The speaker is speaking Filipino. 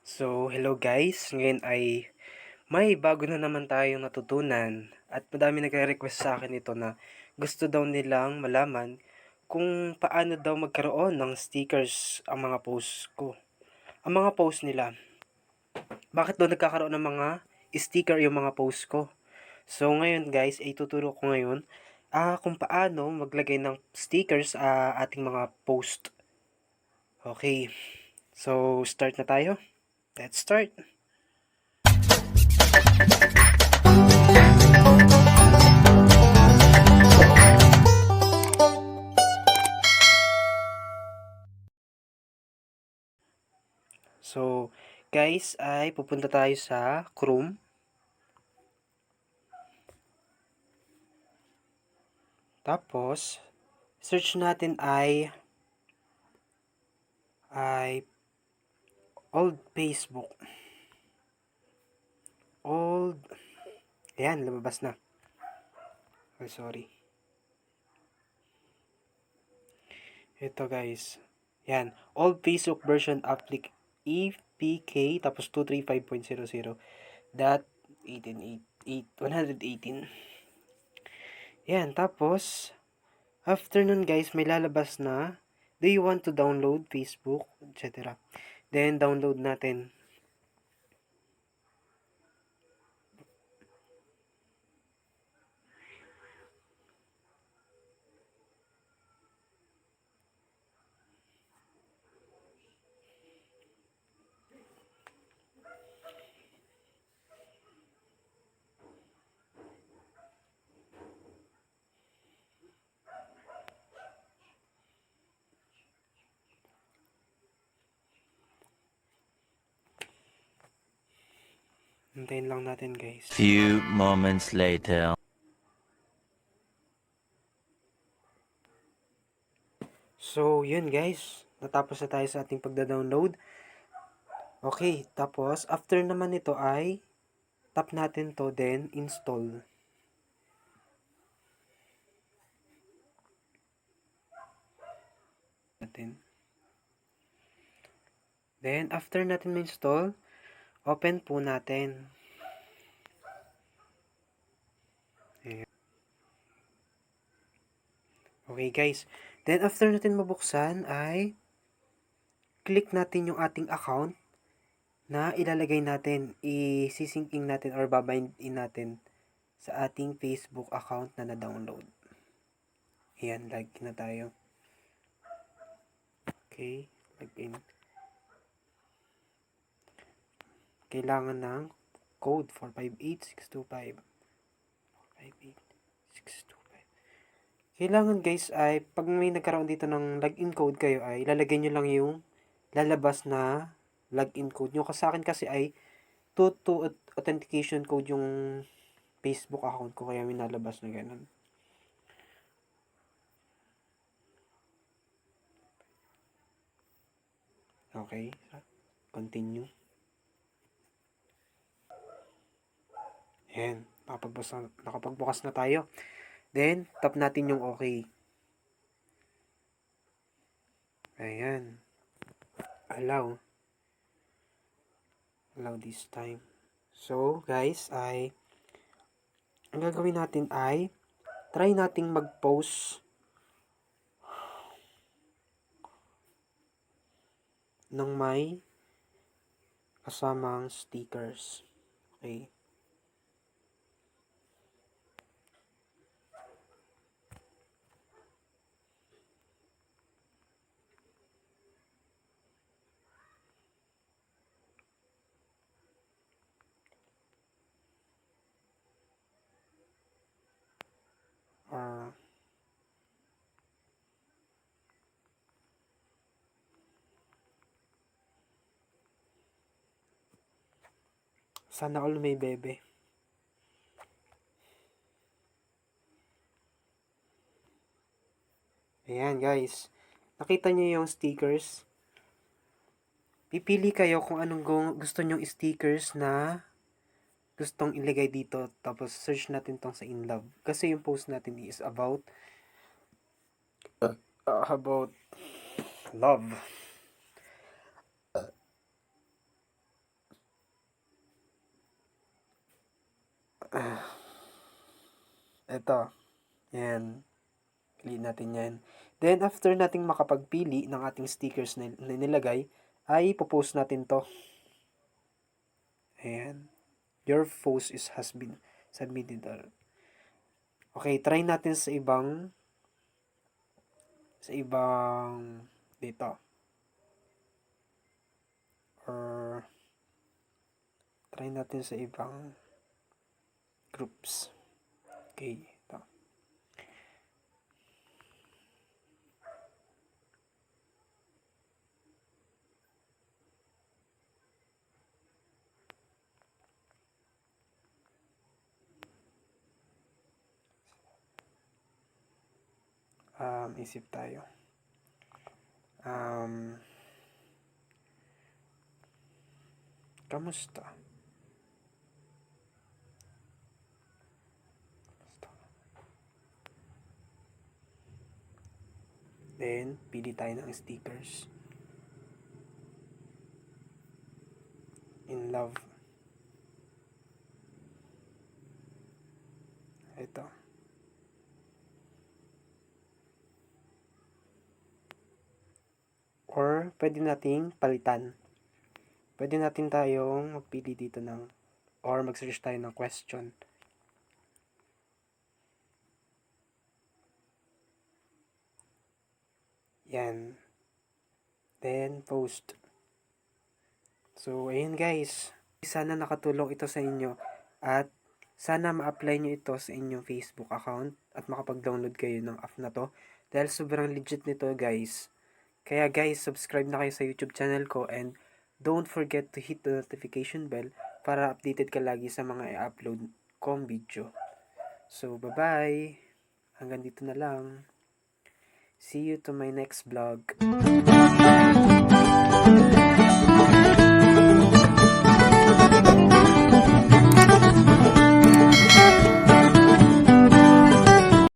So, hello guys. Ngayon ay may bago na naman tayong natutunan at madami nagre-request sa akin ito na gusto daw nilang malaman kung paano daw magkaroon ng stickers ang mga post ko. Ang mga post nila. Bakit daw nagkakaroon ng mga sticker yung mga post ko? So, ngayon guys, ay tuturo ko ngayon kung paano maglagay ng stickers sa ating mga post. Okay. So, start na tayo. Let's start. So, guys, ay pupunta tayo sa Chrome. Tapos, search natin ay old Facebook. Old, ayan, lumabas na. Oh, sorry. Ito guys. Yan, old Facebook version applic EPK tapos 235.00 dot 118. Yan, tapos after nun guys, may lalabas na do you want to download Facebook, etc. Then download natin. Hintayin lang natin guys. Few moments later. So, yun guys. Natapos na tayo sa ating pagda-download. Okay, tapos after naman nito ay tap natin to, then install. Then after natin ma-install, open po natin. Ayan. Okay guys. Then after natin mabuksan ay click natin yung ating account na ilalagay natin, i-syncing natin or babind in natin sa ating Facebook account na na-download. Ayan, login na tayo. Okay, login. Kailangan ng code 458625. 458625. Kailangan guys ay pag may nagkaroon dito ng login code kayo ay ilalagay nyo lang yung lalabas na login code nyo. Kasi sa akin kasi ay 2 authentication code yung Facebook account ko kaya may nalabas na ganun. Okay, continue. Ayan, nakapagbukas na tayo. Then, tap natin yung okay. Ayan. Allow this time. So, guys, ang gagawin natin ay try nating mag-post ng may kasamang stickers. Okay. Sana all may bebe. Ayan guys. Nakita nyo yung stickers. Pipili kayo kung anong gusto nyong stickers na gustong ilagay dito. Tapos search natin tong sa InLove. Kasi yung post natin is about love. Ito. Yan. Piliin natin yan. Then, after nating makapagpili ng ating stickers na nilagay, ay ipopost natin to. Ayan. Your post has been submitted. Okay, try natin sa ibang dito. Or try natin sa ibang groups. Okay, ito. Isip tayo. Kamusta? Then, pili tayo ng stickers. In love. Ito. Or, pwede nating palitan. Pwede natin tayong magpili dito ng, or mag-search tayo ng question. Yan. Then, post. So, ayun guys. Sana nakatulong ito sa inyo at sana ma-apply nyo ito sa inyong Facebook account at makapag-download kayo ng app na to dahil sobrang legit nito guys. Kaya guys, subscribe na kayo sa YouTube channel ko and don't forget to hit the notification bell para updated ka lagi sa mga i-upload kong video. So, bye-bye! Hanggang dito na lang. See you to my next vlog.